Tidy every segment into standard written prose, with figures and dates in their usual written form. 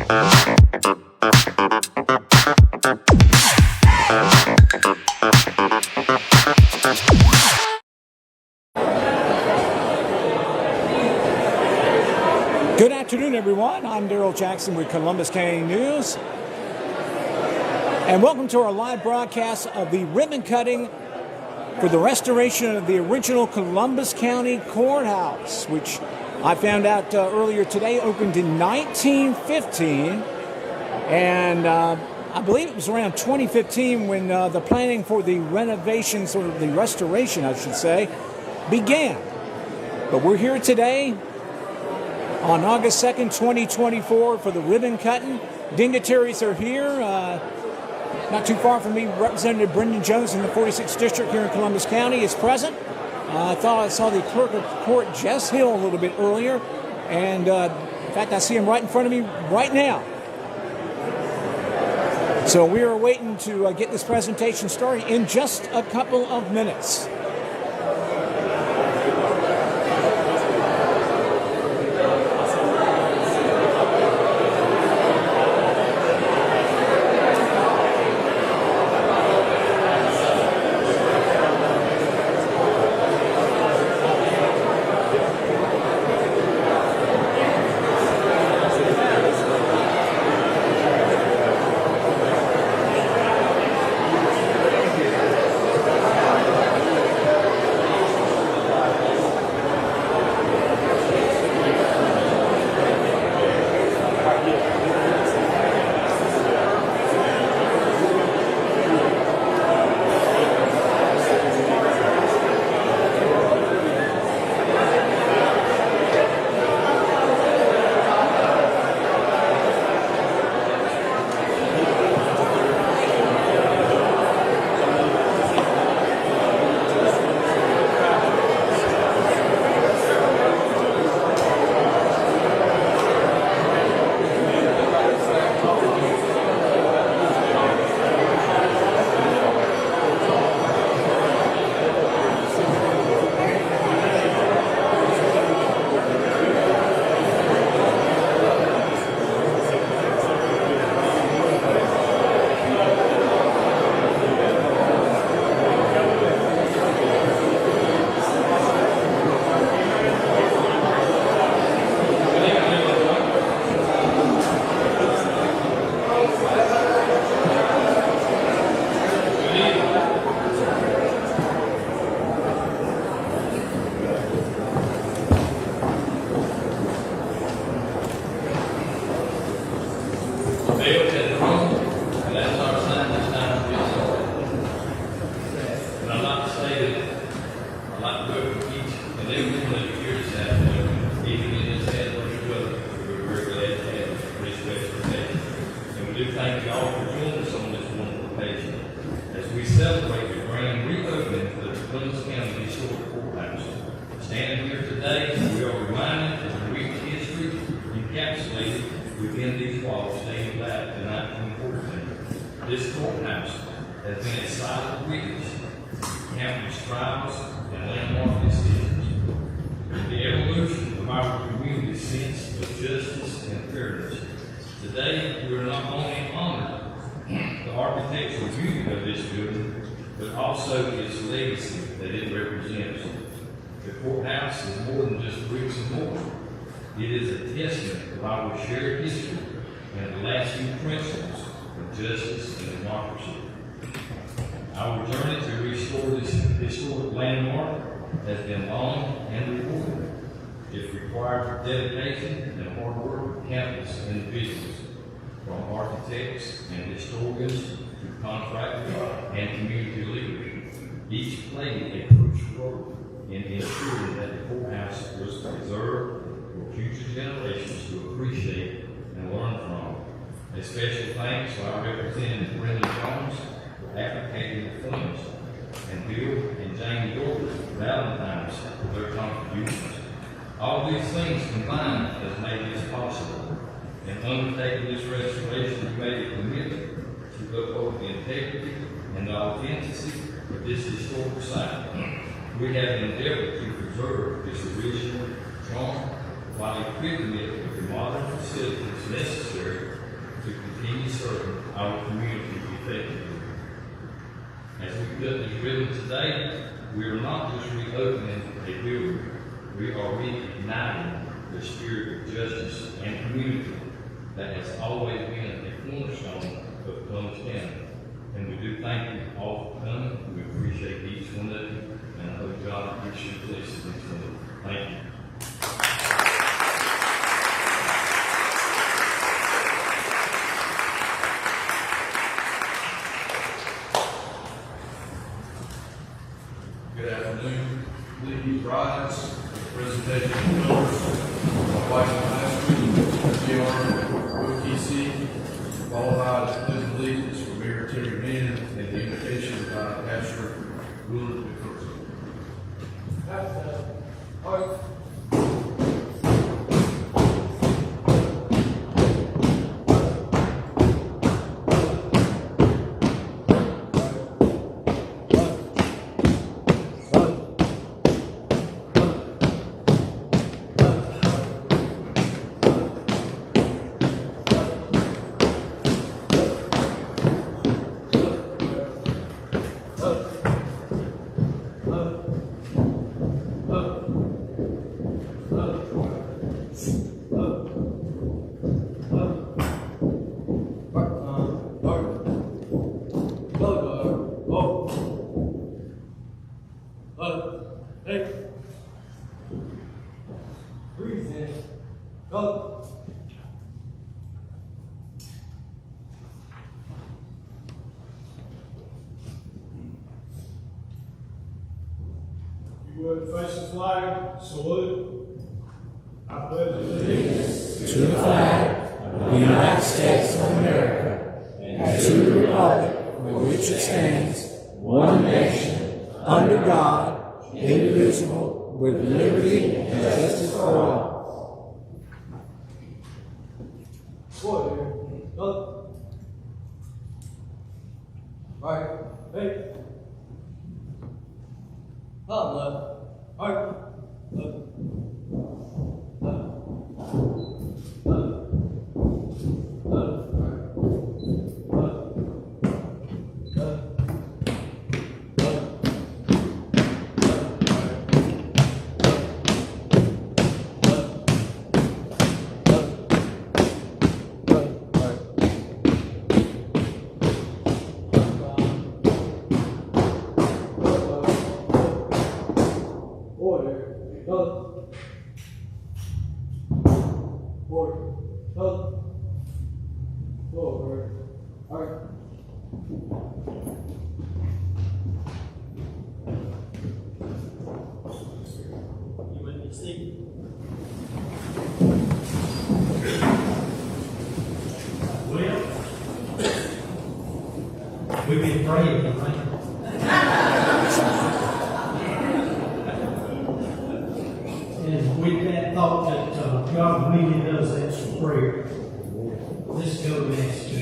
Good afternoon, everyone. I'm Darrell Jackson with Columbus County News. And welcome to our live broadcast of the ribbon cutting for the restoration of the original Columbus County Courthouse, which I found out earlier today opened in 1915. And I believe it was around 2015 when the planning for the renovations, or the restoration, I should say, began. But we're here today on August 2nd, 2024 for the ribbon cutting. Dignitaries are here. Not too far from me, Representative Brendan Jones in the 46th District here in Columbus County is present. I thought I saw the Clerk of Court, Jess Hill, a little bit earlier. And in fact, I see him right in front of me right now. So we are waiting to get this presentation started in just a couple of minutes. This courthouse has been a silent witness to countless trials and landmark decisions. The evolution of our community's sense of justice and fairness. Today, we are not only honored the architectural beauty of this building, but also its legacy that it represents. The courthouse is more than just bricks and mortar. It is a testament of our shared history and the lasting principles of justice and democracy. Our journey to restore this historic landmark has been long and rewarding. It required dedication and hard work of countless individuals, from architects and historians to contractors and community leaders. Each played a crucial role in ensuring that the courthouse was preserved for future generations to appreciate and learn from. A special thanks to our Representative Brendan Jones for advocating the funds, and Bill and Jamie Dorfman Valentine's for their contributions. All these things combined has made this possible. In undertaking this restoration, we made a commitment to uphold the integrity and the authenticity of this historic site. We have endeavored to preserve this original charm while equipping it with the modern facilities necessary our community effectively. As we cut these ribbons today, we are not just reopening a building, we are reigniting the spirit of justice and community that has always been a cornerstone of Columbus County. And we do thank you all for coming. We appreciate each one of you, and I hope God richly blesses each one of you. Thank you. Good afternoon. Please rise for the presentation of colors of Whiteville High School, GR, followed by the pledge of allegiance for Mayor Terry Mann and the invocation by Pastor Willard McPherson. Breathe in. Go. You would face the flag, salute. I pledge allegiance To the flag of the United States of America and to the republic for which it stands, one nation, under God, indivisible, with liberty and justice for all. Order. Go. Right. Hey. Up, left. Right. Up. We've been praying, right? And with that thought that God really does answer prayer, let's go next to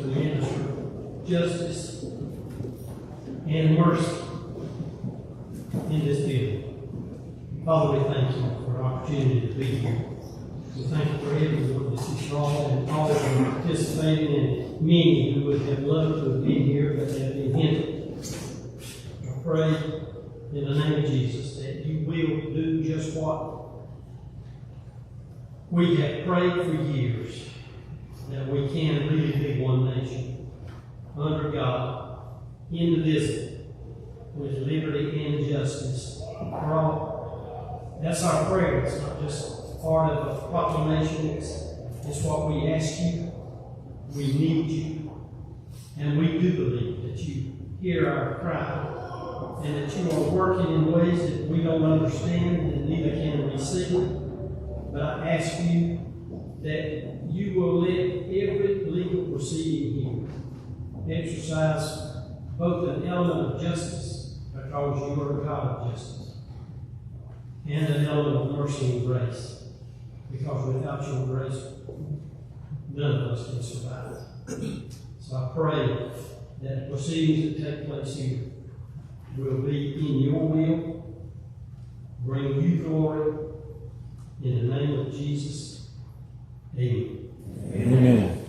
the ministry of justice and mercy in this building. Father, we thank you for the opportunity to be here. We thank you for everyone that you brought and all that are participating, and many who would have loved to have been here but have been hindered. I pray in the name of Jesus that you will do just what we have prayed for years, that we can really be one nation, under God, indivisible, with liberty and justice for all. That's our prayer. It's not just part of a proclamation. It's what we ask you. We need you. And we do believe that you hear our cry and that you are working in ways that we don't understand and neither can we see. But I ask you that you will let every legal proceeding here exercise both an element of justice, because you are a God of justice, and an element of mercy and grace. Because without your grace, none of us can survive. So I pray that the proceedings that take place here will be in your will, bring you glory, in the name of Jesus. Amen. Amen.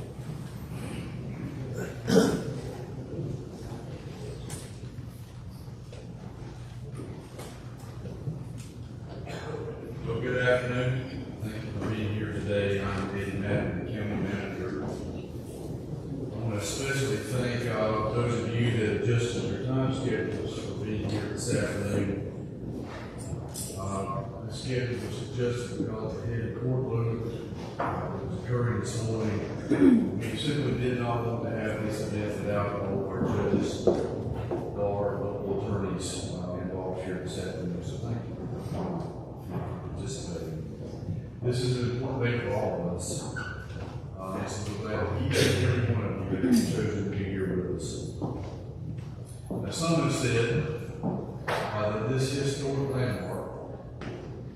and the county manager. I want to especially thank those of you that adjusted your time schedules for being here this afternoon. The schedule was adjusted because of the heavy courtroom that was occurring this morning. We simply did not want to have this event without all of our judges, all our local attorneys involved here this afternoon. So thank you for participating. This is an important day for all of us. So we're glad that each and every one of you has chosen to be here with us. Now, some have said that this historic landmark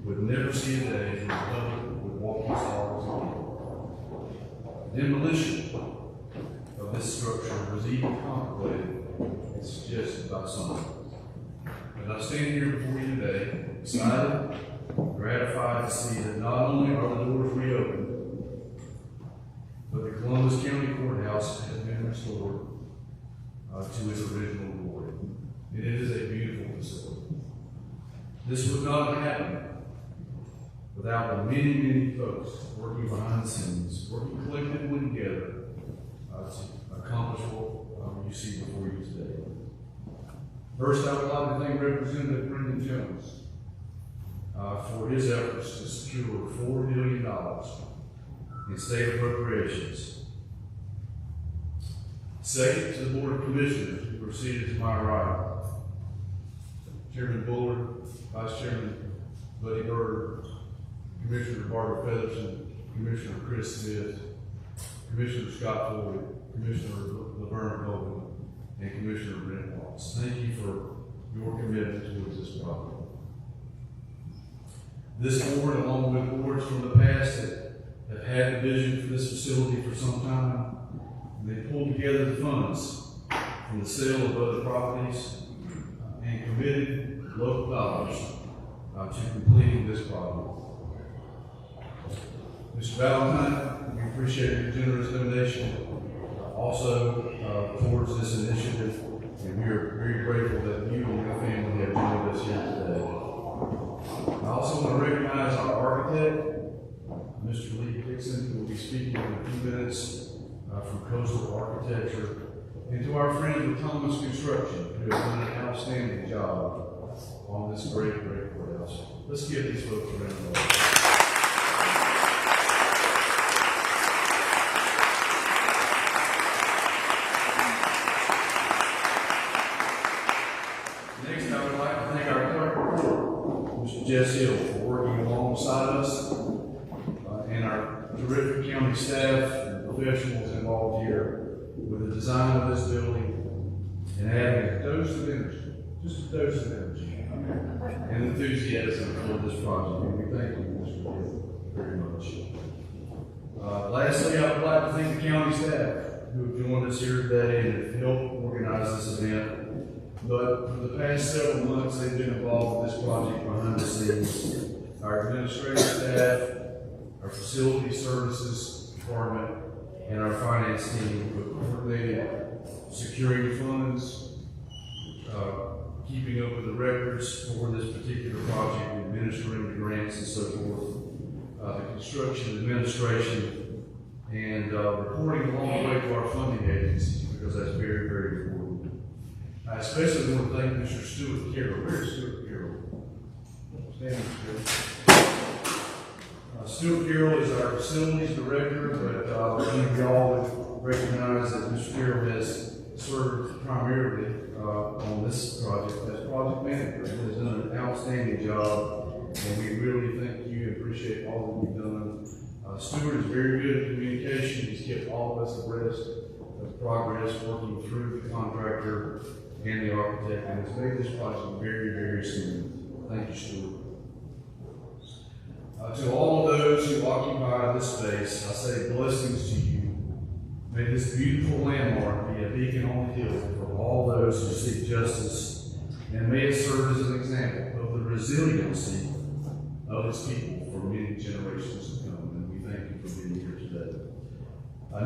would never see a day when the public would walk these halls again. Demolition of this structure was even contemplated and suggested by some. But I stand here before you today, excited, gratified to see that not only are the doors reopened, but the Columbus County Courthouse has been restored to its original glory. It is a beautiful facility. This would not have happened without the many, many folks working behind the scenes, working collectively together to accomplish what you see before you today. First, I would like to thank Representative Brendan Jones for his efforts to secure $4 million in state appropriations. Second, to the Board of Commissioners who are seated to my right. Chairman Bullard, Vice Chairman Buddy Bird, Commissioner Barbara Featherston, Commissioner Chris Smith, Commissioner Scott Floyd, Commissioner Laverne Colvin, and Commissioner Brent Watts. Thank you for your commitment towards this project. This board, along with boards from the past that have had the vision for this facility for some time, they pulled together the funds from the sale of other properties and committed local dollars to completing this project. Mr. Valentine, we appreciate your generous donation also towards this initiative, and we are very grateful that you and your family have joined us here today. I also want to recognize our architect, Mr. Lee Dixon, who will be speaking in a few minutes from Coastal Architecture, and to our friends with Thomas Construction, who have done an outstanding job on this great, great courthouse. Let's give these folks a round of applause. Next, I would like to thank our clerk, Mr. Jess Hill, for working alongside us, and our terrific county staff and professionals involved here with the design of this building and adding a dose of energy, just a dose of energy, and enthusiasm for this project. And we thank you, Mr. Hill, very much. Lastly, I would like to thank the county staff who have joined us here today and have helped organize this event. But for the past several months, they've been involved with this project behind the scenes. Our administrative staff, our facility services department, and our finance team have coordinated securing funds, keeping up with the records for this particular project, administering the grants and so forth, the construction administration, and reporting along the way to our funding agencies, because that's very, very important. I especially want to thank Mr. Stuart Carroll. Where's Stuart Carroll? Stand, Stuart Carroll is our facilities director, but many of y'all would recognize that Mr. Carroll has served primarily on this project as project manager. He has done an outstanding job, and we really thank you and appreciate all that you've done. Stuart is very good at communication. He's kept all of us abreast of progress, working through the contractor and the architect, and has made this project very, very smooth. Thank you, Stuart. To all of those who occupy this space, I say blessings to you. May this beautiful landmark be a beacon on the hill for all those who seek justice, and may it serve as an example of the resiliency of its people for many generations to come. And we thank you for being here today.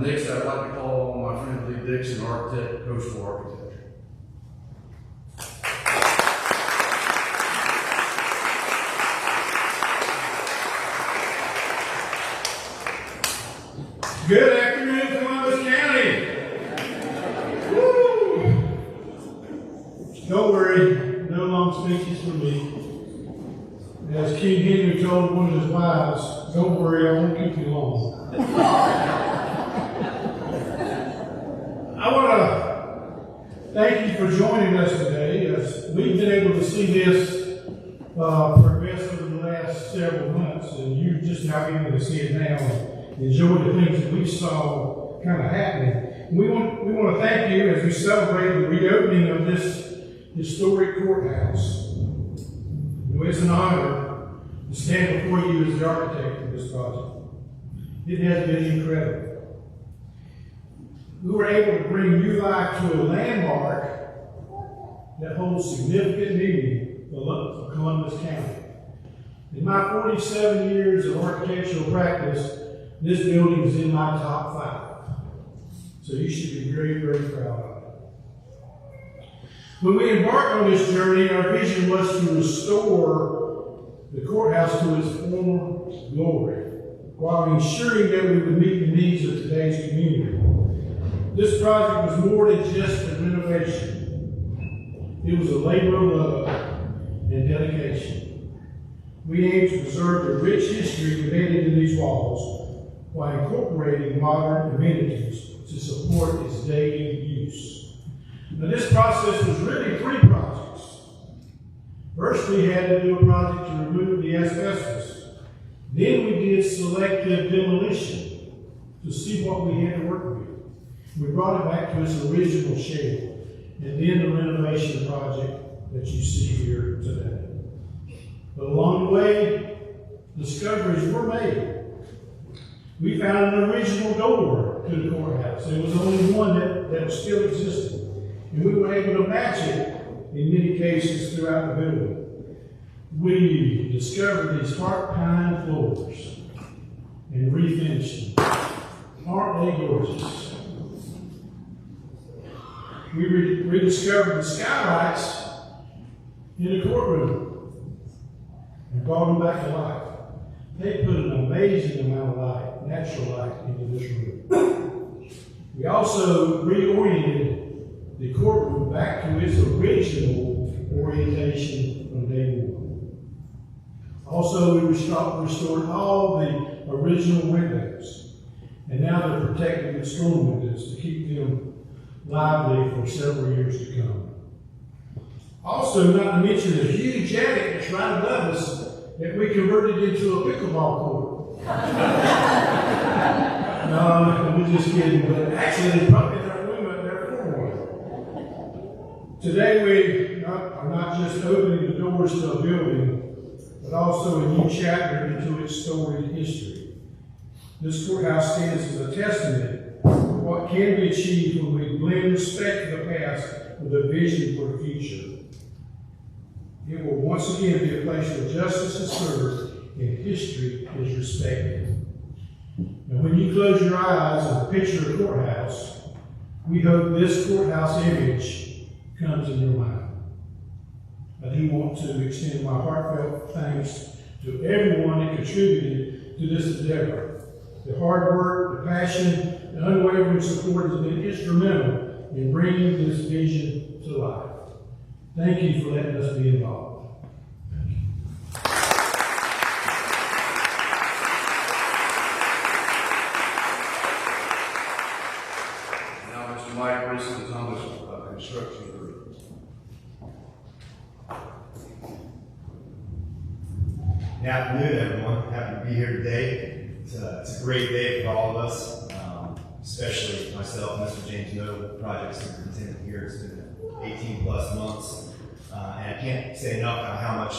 Next, I'd like to call on my friend Lee Dixon, architect, Coastal Architecture. Good afternoon, Columbus County. Woo! Don't worry, no long speeches from me. As King Henry told one of his wives, don't worry, I won't keep you long. I want to thank you for joining us today. As we've been able to see this progress over the last several months, and you're just now able to see it now and enjoy the things that we saw kind of happening. We want to thank you as we celebrate the reopening of this historic courthouse. It's an honor to stand before you as the architect of this project. It has been incredible. We were able to bring new life to a landmark that holds significant meaning for Columbus County. In my 47 years of architectural practice, this building is in my top 5. So you should be very, very proud of it. When we embarked on this journey, our vision was to restore the courthouse to its former glory, while ensuring that we would meet the needs of today's community. This project was more than just a renovation. It was a labor of love and dedication. We aim to preserve the rich history embedded in these walls while incorporating modern amenities to support its daily use. Now, this process was really 3 projects. First, we had to do a project to remove the asbestos. Then we did selective demolition to see what we had to work with. We brought it back to its original shape, and then the renovation project that you see here today. But along the way, discoveries were made. We found an original door to the courthouse. There was only one that still existed. And we were able to match it in many cases throughout the building. We discovered these heart pine floors and refinished them. Aren't they gorgeous? We rediscovered the skylights in the courtroom and brought them back to life. They put an amazing amount of light, natural light, into this room. We also reoriented the courtroom back to its original orientation from day one. Also, we restored all the original windows, and now they're protected with storm windows to keep them lively for several years to come. Also, not to mention the huge attic that's right above us that we converted into a pickleball court. No, we're just kidding, but actually, there's probably enough room up there for one. Today, we are not just opening the doors to a building, but also a new chapter into its storied history. This courthouse stands as a testament to what can be achieved when we blend respect for the past with a vision for the future. It will once again be a place where justice is served and history is respected. And when you close your eyes and picture a courthouse, we hope this courthouse image comes in your mind. I do want to extend my heartfelt thanks to everyone that contributed to this endeavor. The hard work, the passion, the unwavering support has been instrumental in bringing this vision to life. Thank you for letting us be involved. Now, Mr. Mike Reese is on this construction group. Good afternoon, everyone. Happy to be here today. It's a great day for all of us, especially myself, Mr. James Noble, project superintendent here. It's been 18 plus months, and I can't say enough about how much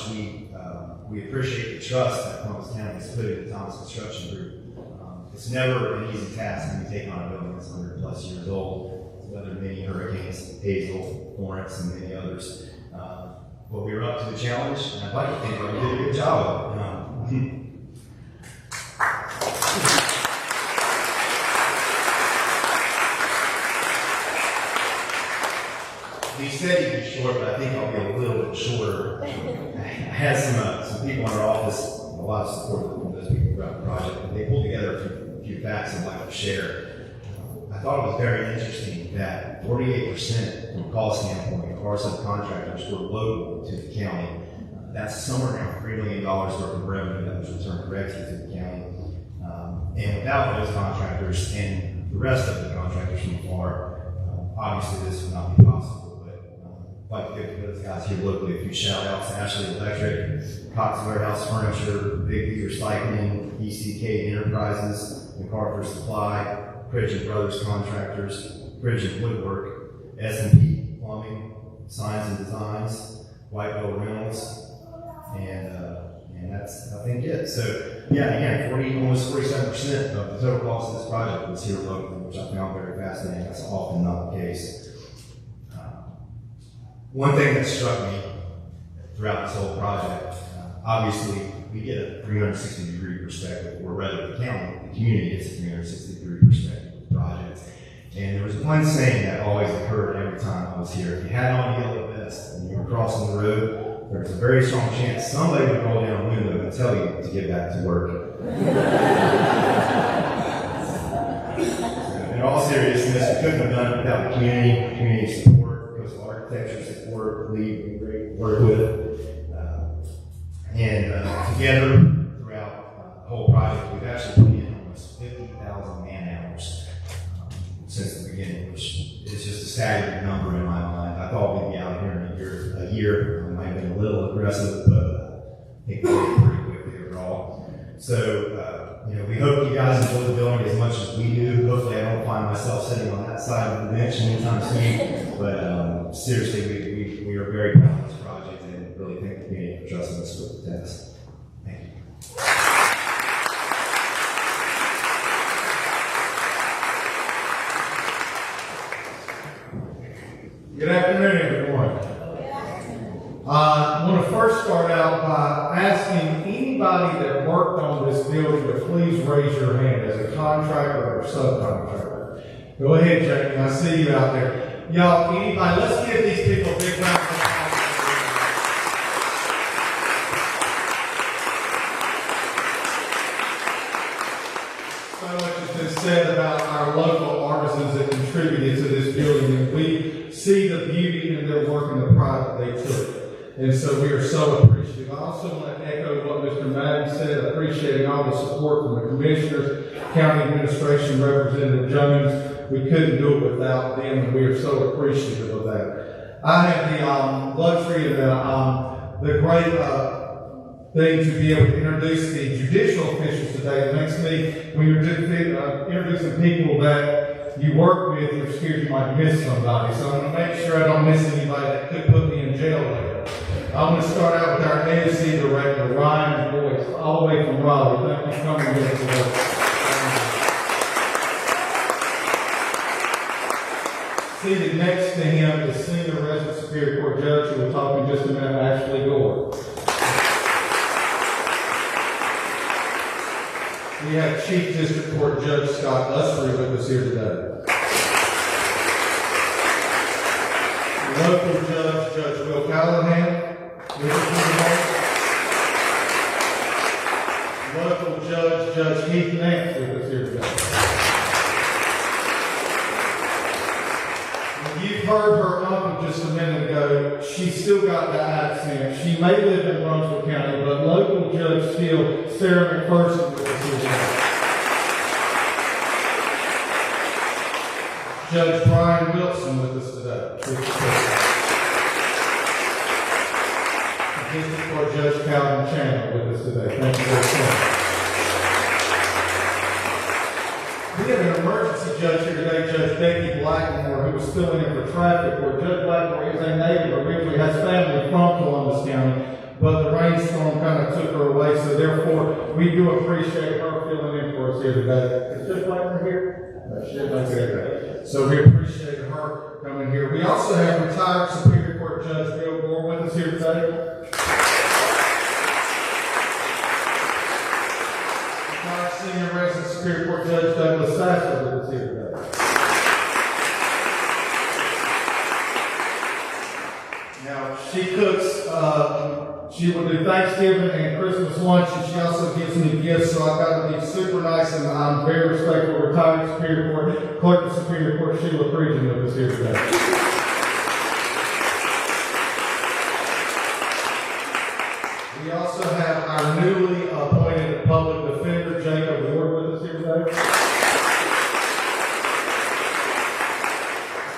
we appreciate the trust that Columbus County has put in the Thomas Construction Group. It's never an easy task when you take on a building that's 100 plus years old. It's weathered many hurricanes, Hazel, Florence, and many others. But we were up to the challenge, and I'd like to think that we did a good job of it. He said he'd be short, but I think I'll be a little bit shorter. I had some people in our office, a lot of support from those people throughout the project, and they pulled together a few few facts I'd like to share. I thought it was very interesting that 48% from a cost standpoint of our subcontractors were local to the county. That's somewhere around $3 million worth of revenue that was returned directly to the county. And without those contractors and the rest of the contractors from afar, obviously this would not be possible. But I'd like to give those guys here locally a few shout outs: Ashley Electric, Cox Warehouse Furniture, Big V Recycling, ECK Enterprises, MacArthur Supply, Bridge and Brothers Contractors, Bridge and Woodwork, S&P Plumbing, Signs and Designs, Whiteville Rentals, and that's, I think, it. So, yeah, again, almost 47% of the total cost of this project was here locally, which I found very fascinating. That's often not the case. One thing that struck me throughout this whole project, obviously, we get a 360-degree perspective, or rather, the county, the community gets a 360-degree perspective of the project. And there was one saying that always occurred every time I was here: if you had on a yellow vest and you were crossing the road, there was a very strong chance somebody would roll down a window and tell you to get back to work. So, in all seriousness, we couldn't have done it without the community support, coastal architecture support, lead we great work with. And together, throughout the whole project, we've actually put in almost 50,000 man-hours since the beginning, which is just a staggering number in my mind. I thought we'd be out here in a year. Might have been a little aggressive, but I think we did it pretty quickly overall. So, we hope you guys enjoy the building as much as we do. Hopefully I don't find myself sitting on that side of the bench anytime soon. But seriously, we are very proud of this project and really thank the community for trusting us with the task. Thank you. Good afternoon, everyone. I want to first start out by asking anybody that worked on this building to please raise your hand as a contractor or subcontractor. Go ahead, Jamie. I see you out there. Y'all, anybody, let's give these people a big round of applause. So much has been said about our local artisans that contributed to this building, and we see the beauty in their work and the pride that they took. And so we are so appreciative. I also want to echo what Mr. Madden said, appreciating all the support from the commissioners, county administration, Representative Jones. We couldn't do it without them, and we are so appreciative of that. I have the luxury and the great thing to be able to introduce the judicial officials today. It makes me, when you're introducing people that you work with, you're scared you might miss somebody. So I'm going to make sure I don't miss anybody that could put me in jail later. I'm going to start out with our ASC director, Ryan Boyce, all the way from Raleigh. Thank you for coming with us today. Seated next to him is Senior Resident Superior Court Judge, who will talk in just a minute, Ashley Gore. We have Chief District Court Judge Scott Usry with us here today. Local Judge, Judge Will Callahan, with us here today. Local Judge, Judge Heath Nance, with us here today. You've heard her uncle just a minute ago. She's still got the accent. She may live in Brunswick County, but local judge still, Sarah McPherson, with us here today. Judge Brian Wilson with us today. District Court Judge Calvin Chandler with us today. Thank you very much. We have an emergency judge here today, Judge Becky Blackmore, who was filling in for traffic where Judge Blackmore is a native, originally has family from Columbus County, but the rainstorm kind of took her away, so therefore we do appreciate her filling in for us here today. Is Judge Blackmore here? No, she isn't here. So we appreciate her coming here. We also have retired Superior Court Judge Bill Gore with us here today. Senior Resident Superior Court Judge Douglas Sasser with us here today. Now, she She will do Thanksgiving and Christmas lunch, and she also gives me gifts, so I've got to be super nice, and I'm very respectful. Retired Superior Court, Clerk of Superior Court Sheila Preaching with us here today. We also have our newly appointed public defender, Jacob Ward, with us here today.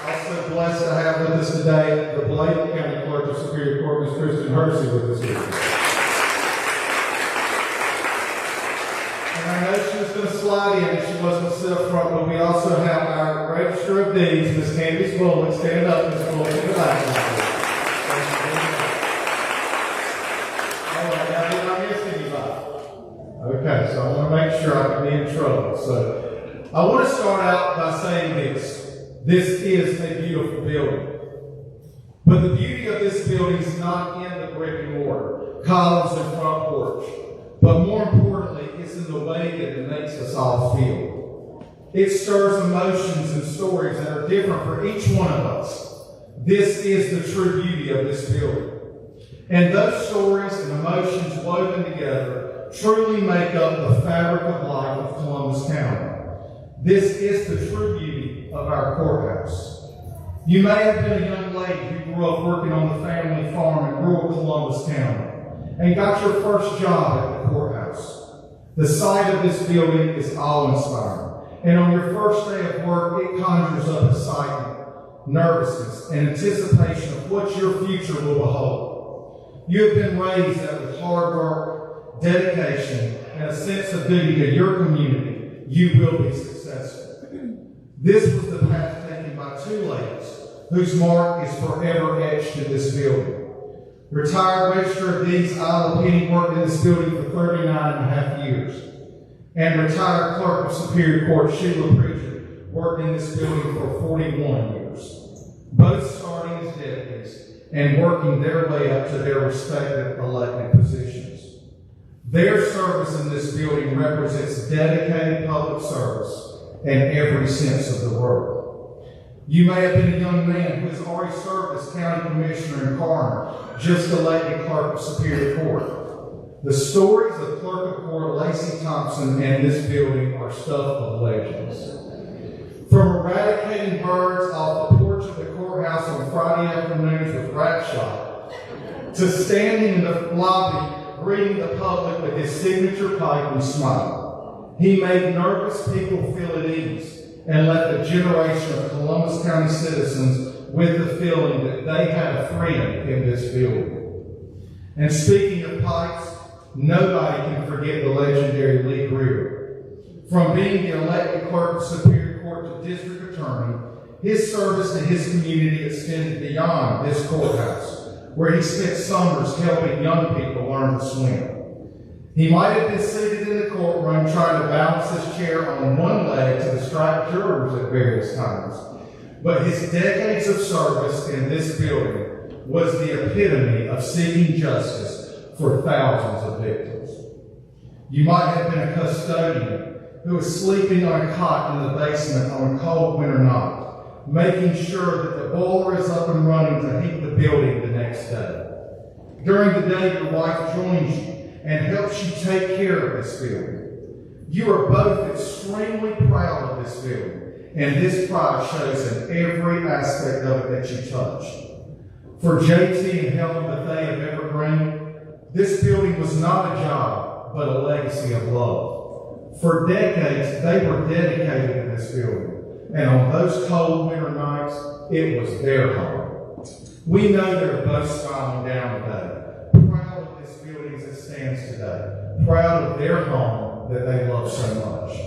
Also blessed to have with us today the Bladen County Clerk of Superior Court, Ms. Kristen Hersey, with us here today. And I know she was going to slide in if she wasn't sit up front, but we also have our Register of Deeds, Ms. Candice Bullock. Stand up, Ms. Bullock, in the back. Okay, so I want to make sure I can be in trouble. So I want to start out by saying this. This is a beautiful building. But the beauty of this building is not in the brick and mortar, columns and front porch. But more importantly, it's in the way that it makes us all feel. It stirs emotions and stories that are different for each one of us. This is the true beauty of this building. And those stories and emotions woven together truly make up the fabric of life of Columbus County. This is the true beauty of our courthouse. You may have been a young lady who grew up working on the family farm in rural Columbus County and got your first job at the courthouse. The sight of this building is awe-inspiring, and on your first day of work, it conjures up excitement, nervousness, and anticipation of what your future will behold. You have been raised that with hard work, dedication, and a sense of duty to your community, you will be successful. This was the path taken by two ladies whose mark is forever etched in this building. Retired Register of Deeds Isla Penny worked in this building for 39.5 years. And retired Clerk of Superior Court Sheila Preacher worked in this building for 41 years. Both starting as deputies and working their way up to their respective elected positions. Their service in this building represents dedicated public service in every sense of the word. You may have been a young man who has already served as county commissioner and coroner, just elected clerk of Superior Court. The stories of Clerk of Court Lacey Thompson and this building are stuff of legends. From eradicating birds off the porch of the courthouse on Friday afternoons with rat shot, to standing in the lobby greeting the public with his signature pipe and smile. He made nervous people feel at ease and left a generation of Columbus County citizens with the feeling that they had a friend in this building. And speaking of pipes, nobody can forget the legendary Lee Greer. From being the elected clerk of Superior Court to district attorney, his service to his community extended beyond this courthouse, where he spent summers helping young people learn to swim. He might have been seated in the courtroom trying to balance his chair on one leg to distract jurors at various times, but his decades of service in this building was the epitome of seeking justice for thousands of victims. You might have been a custodian who was sleeping on a cot in the basement on a cold winter night, making sure that the boiler is up and running to heat the building the next day. During the day, your wife joins you and helps you take care of this building. You are both extremely proud of this building, and this pride shows in every aspect of it that you touch. For JT and Helen Bethea of Evergreen, this building was not a job, but a legacy of love. For decades, they were dedicated to this building. And on those cold winter nights, it was their home. We know they're both smiling down today, proud of this building as it stands today, proud of their home that they love so much.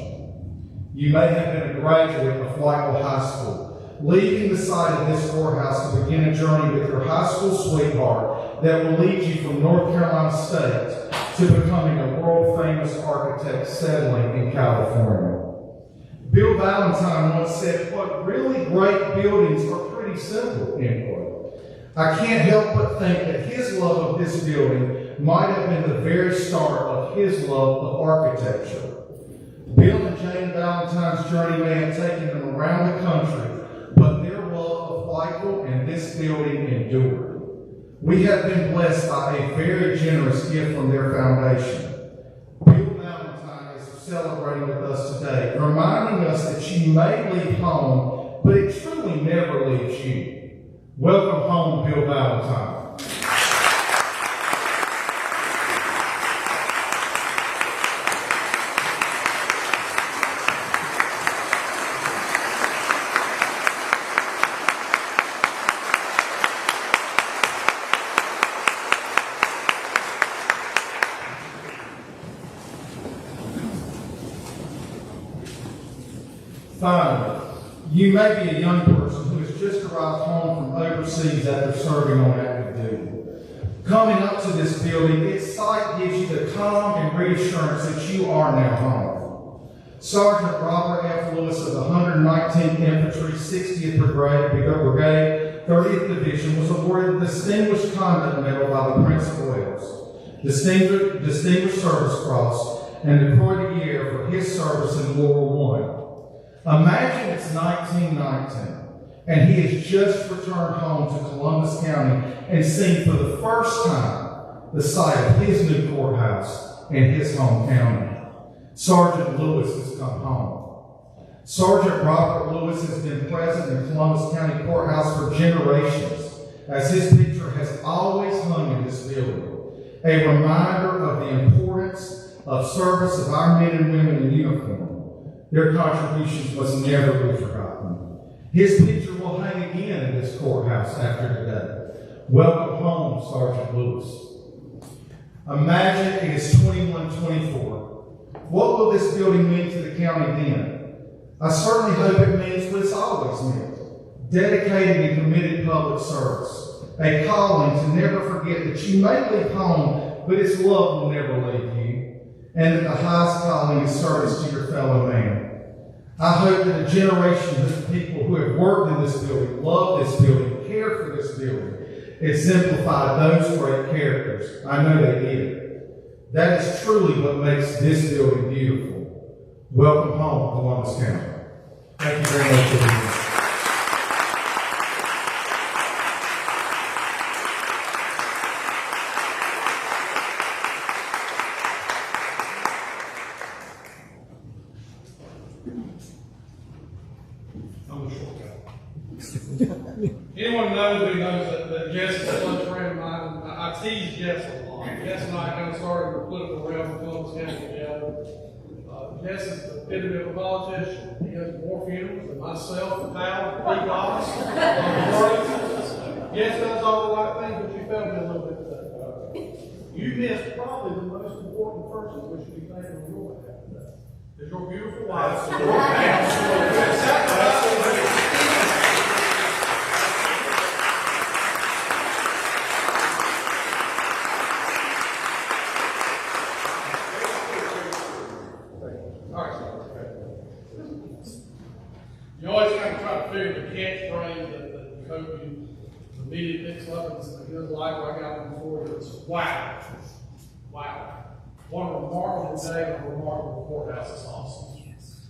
You may have been a graduate of Whiteville High School, leaving the site of this courthouse to begin a journey with your high school sweetheart that will lead you from North Carolina State to becoming a world-famous architect settling in California. Bill Valentine once said, "Quote, really great buildings are pretty simple," end quote. I can't help but think that his love of this building might have been the very start of his love of architecture. Bill and Jane Valentine's journey may have taken them around the country, but their love of Whiteville and this building endured. We have been blessed by a very generous gift from their foundation. Bill Valentine is celebrating with us today, reminding us that you may leave home, but it truly never leaves you. Welcome home, Bill Valentine. Finally, you may be a young person who has just arrived home from overseas after serving on active duty. Coming up to this building, its sight gives you the calm and reassurance that you are now home. Sergeant Robert F. Lewis of the 119th Infantry, 60th Brigade, 30th Division, was awarded the Distinguished Conduct Medal by the Prince of Wales, Distinguished Service Cross, and the Croix de Guerre for his service in World War I. Imagine it's 1919, and he has just returned home to Columbus County and seen for the first time the site of his new courthouse in his home county. Sergeant Lewis has come home. Sergeant Robert Lewis has been present in Columbus County Courthouse for generations, as his picture has always hung in this building, a reminder of the importance of service of our men and women in uniform. Their contributions must never be forgotten. His picture will hang again in this courthouse after today. Welcome home, Sergeant Lewis. Imagine it is 2124. What will this building mean to the county then? I certainly hope it means what it's always meant. Dedicated and committed public service. A calling to never forget that you may leave home, but its love will never leave you. And that the highest calling is service to your fellow man. I hope that a generation of people who have worked in this building, love this building, care for this building, exemplify those great characters. I know they did. That is truly what makes this building beautiful. Welcome home, Columbus County. Thank you very much for being here. Anyone knows me knows that Jess is a close friend of mine. I tease Jess a lot. Jess and I kind of started in the political realm in Columbus County together. Jess is the epitome of a politician. He has more funerals than myself, the Powell, the big office. Jess does all the right things, but you felt me a little bit today. You missed probably the most important person we should be thanking on your behalf today. Is your beautiful wife. You always kind of try to figure the catchphrase that we hope you immediately picks up in your life. I got one before you. It's wow. Wow. What a remarkable day and a remarkable courthouse. It's awesome.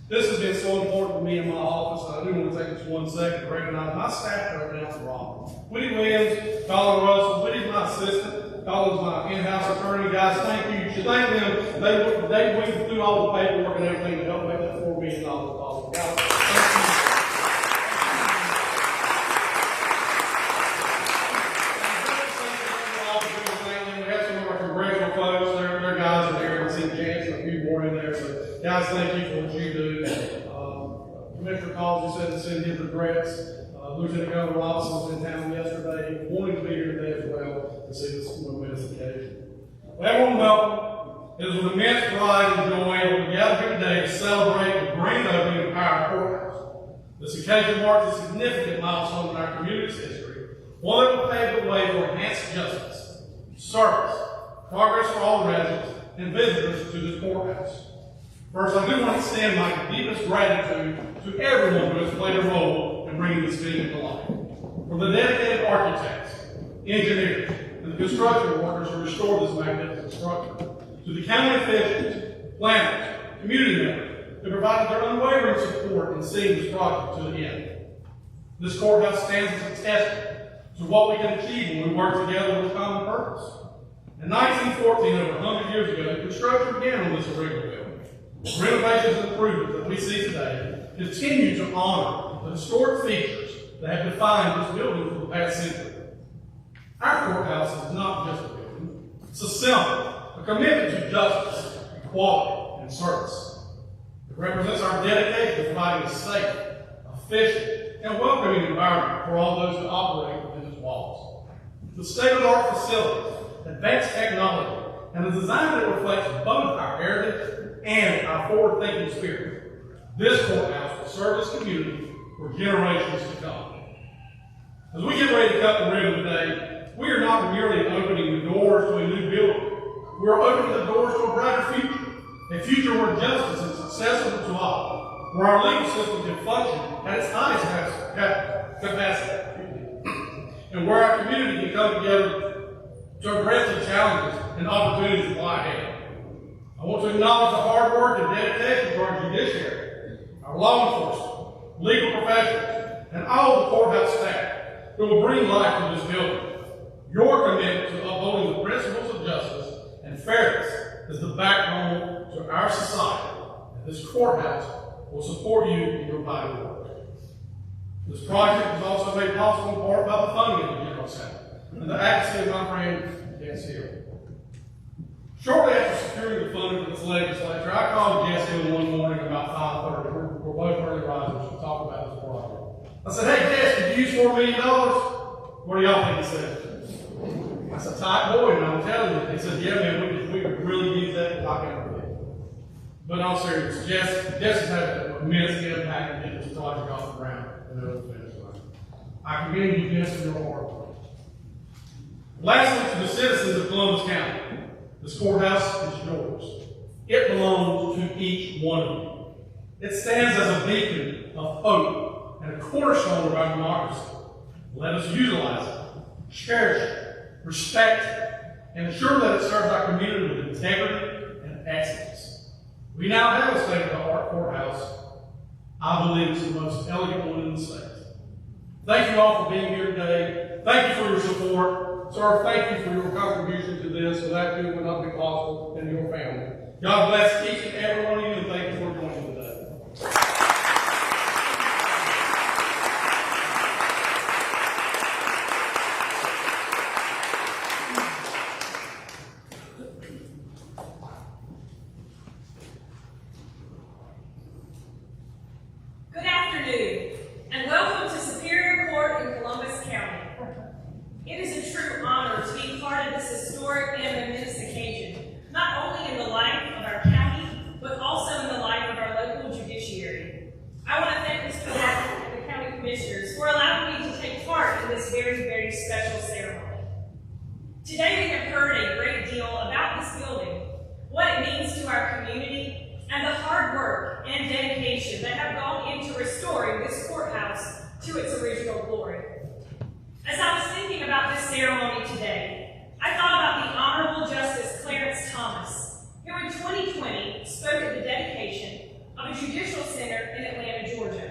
This has been so important to me in my office. I do want to take this 1 second to recognize my staff right now for all. Whitney Williams, Colin Russell, Whitney's my assistant. Colin's my in-house attorney. Guys, thank you. You should thank them. They went through all the paperwork and everything to help make that $4 million possible. Guys, thank you. Guys, thank you for what you do. Commissioner Calls, said to send his regrets. Lieutenant Governor Robinson was in town yesterday, wanting to be here today as well to see this momentous occasion. Well, everyone, welcome. It is with immense pride and joy that we gather here today to celebrate the grand opening of our courthouse. This occasion marks a significant milestone in our community's history, one that will pave the way for enhanced justice, service, progress for all residents and visitors to this courthouse. First, I do want to extend my deepest gratitude to everyone who has played a role in bringing this vision to life. From the dedicated architects, engineers, and the construction workers who restored this magnificent structure, to the county officials, planners, community members who provided their unwavering support in seeing this project to the end. This courthouse stands as a testament to what we can achieve when we work together with a common purpose. In 1914, over 100 years ago, construction began on this original building. Renovations and improvements that we see today continue to honor the historic features that have defined this building for the past century. Our courthouse is not just a building, it's a symbol, a commitment to justice, equality, and service. It represents our dedication to providing a safe, efficient, and welcoming environment for all those who operate within its walls. The state-of-the-art facilities, advanced technology, and a design that reflects both our heritage and our forward-thinking spirit. This courthouse will serve this community for generations to come. As we get ready to cut the ribbon today, we are not merely opening the doors to a new building. We are opening the doors to a brighter future, a future where justice is accessible to all, where our legal system can function at its highest capacity, and where our community can come together to address the challenges and opportunities that lie ahead. I want to acknowledge the hard work and dedication to our judiciary, our law enforcement, legal professionals, and all the courthouse staff who will bring life to this building. Your commitment to upholding the principles of justice and fairness is the backbone to our society, and this courthouse will support you in your vital work. This project is also made possible in part by the funding of the General Assembly and the advocacy of my friend, Jess Hill. Shortly after securing the funding for this legislature, I called Jess Hill one morning about 5:30. We're both early risers to talk about this project. I said, "Hey, Jess, could you use $4 million? What do y'all think he said?" I said, "Tight boy, and I'm telling you." He said, "Yeah, man, we could really use that like everything." But in all seriousness, Jess has had an immense impact in getting this project off the ground and over the finish line. I commend you, Jess, for your hard work. Lastly, to the citizens of Columbus County, this courthouse is yours. It belongs to each one of you. It stands as a beacon of hope and a cornerstone of our democracy. Let us utilize it, cherish it, respect it, and ensure that it serves our community with integrity and excellence. We now have a state-of-the-art courthouse. I believe it's the most elegant one in the state. Thank you all for being here today. Thank you for your support. Sir, thank you for your contribution to this. Without you, it would not be possible, and your family. God bless each and every one of you, and thank you for joining today. Good afternoon, and welcome to Superior Court in Columbus County. It is a true honor to be part of this historic and momentous occasion, not only in the life of our county, but also in the life of our local judiciary. I want to thank Mr. Darrell and the county commissioners for allowing me to take part in this very, very special ceremony. Today we have heard a great deal about this building, what it means to our community, and the hard work and dedication that have gone into restoring this courthouse to its original glory. As I was thinking about this ceremony today, I thought about the Honorable Justice Clarence Thomas, who in 2020 spoke at the dedication of a judicial center in Atlanta, Georgia.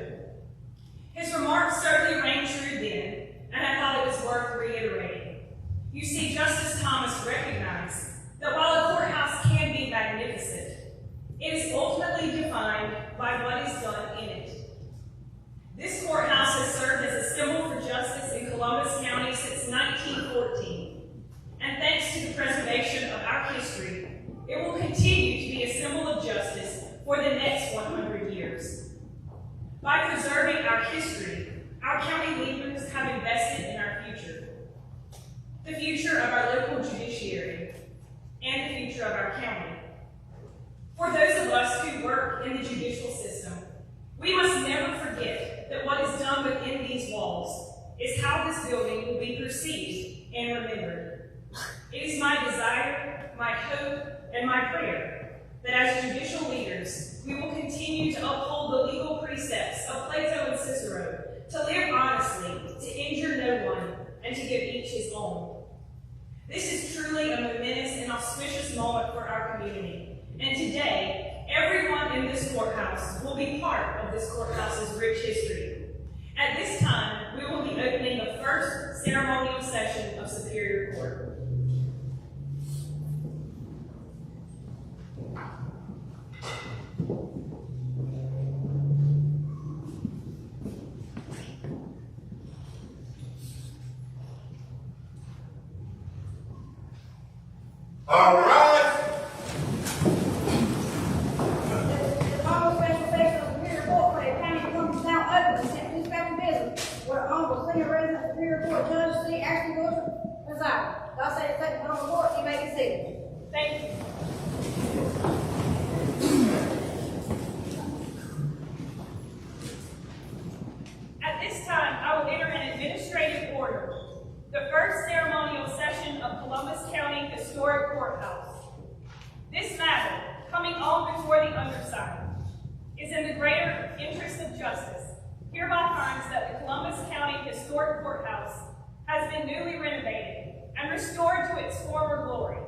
His remarks certainly rang true then, and I thought it was worth reiterating. You see, Justice Thomas recognized that while a courthouse can be magnificent, it is ultimately defined by what is done in it. This courthouse has served as a symbol for justice in Columbus County since 1914. And thanks to the preservation of our history, it will continue to be a symbol of justice for the next 100 years. By preserving our history, our county leaders have invested in our future. The future of our local judiciary, and the future of our county. For those of us who work in the judicial system, we must never forget that what is done within these walls is how this building will be perceived and remembered. It is my desire, my hope, and my prayer that as judicial leaders, we will continue to uphold the legal precepts of Plato and Cicero, to live honestly, to injure no one, and to give each his own. This is truly a momentous and auspicious moment for our community. And today, everyone in this courthouse will be part of this courthouse's rich history. At this time, we will be opening the first ceremonial session of Superior Court. All right. The August special session of Superior Court for the county of Columbus is now open, except dispatching business, where Honorable Senior Resident Superior Court Judge C. Ashley Wilson presiding. God save the state of Honorable Court, you may be seated. Thank you. At this time, I will enter an administrative order. The first ceremonial session of Columbus County Historic Courthouse. This matter, coming on before the undersigned, is in the greater interest of justice. Hereby finds that the Columbus County Historic Courthouse has been newly renovated and restored to its former glory,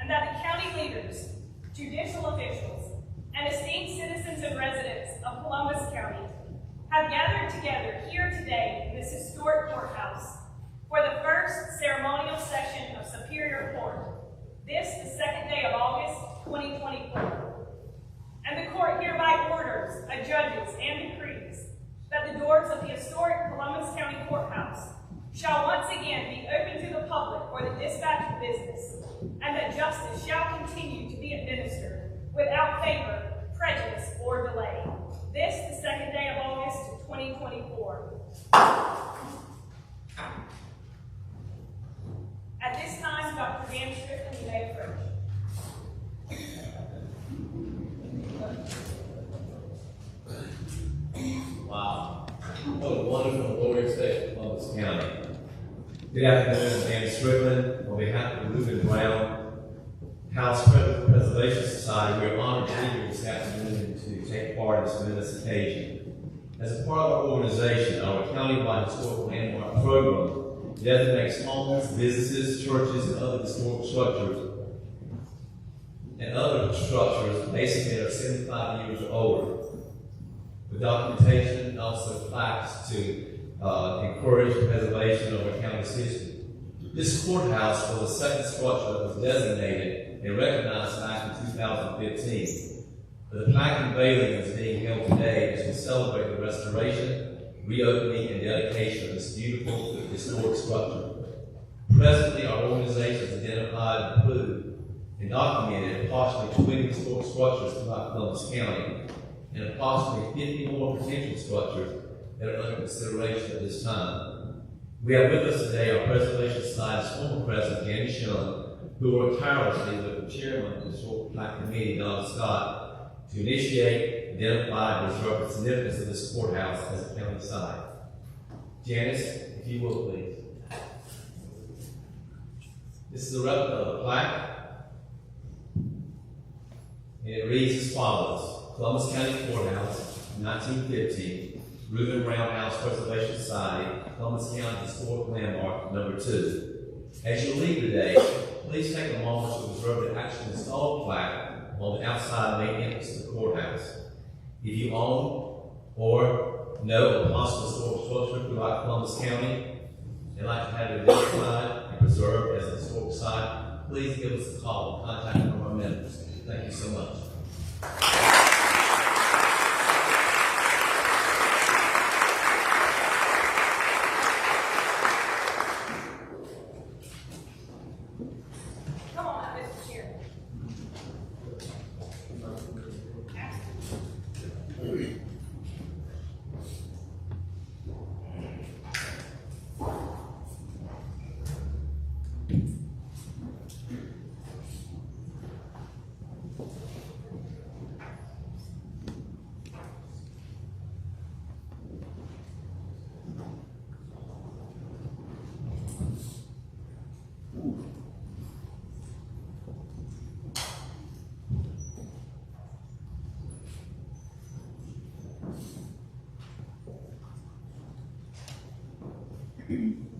and that the county leaders, judicial officials, and esteemed citizens and residents of Columbus County have gathered together here today in this historic courthouse for the first ceremonial session of Superior Court, this the second day of August 2024. And the court hereby orders, adjudges, and decrees that the doors of the historic Columbus County Courthouse shall once again be open to the public for the dispatch of business, and that justice shall continue to be administered without favor, prejudice, or delay. This the second day of August 2024. At this time, Dr. Dan Strickland, you may approach. Wow. What a wonderful, glorious day for Columbus County. Good afternoon, I'm Dan Strickland. On behalf of the Reuben Brown House Preservation Society, we are honored to be here this afternoon to take part in this tremendous occasion. As a part of our organization, our countywide historical landmark program designates homes, businesses, churches, and other historic structures basically that are 75 years or older, with documentation and also plaques to encourage preservation of our county's history. This courthouse was the second structure that was designated and recognized back in 2015. The plaque unveiling is being held today as we celebrate the restoration, reopening, and dedication of this beautiful historic structure. Presently, our organization has identified, approved, and documented approximately 20 historic structures throughout Columbus County, and approximately 50 more potential structures that are under consideration at this time. We have with us today our Preservation Society's former president, Danny Shun, who worked tirelessly with the chairman of the Historical Plaque Committee, Don Scott, to initiate, identify, and preserve the significance of this courthouse as a county site. Janice, if you will, please. This is a replica of the plaque, and it reads as follows: Columbus County Courthouse, 1950, Reuben Brown House Preservation Society, Columbus County Historic Landmark, number 2. As you leave today, please take a moment to observe the actual installed plaque on the outside main entrance to the courthouse. If you own or know of a possible historic structure throughout Columbus County and like to have it identified and preserved as a historic site, please give us a call and contact one of our members. Thank you so much. Come on, Mr. Chairman. Mm-hmm.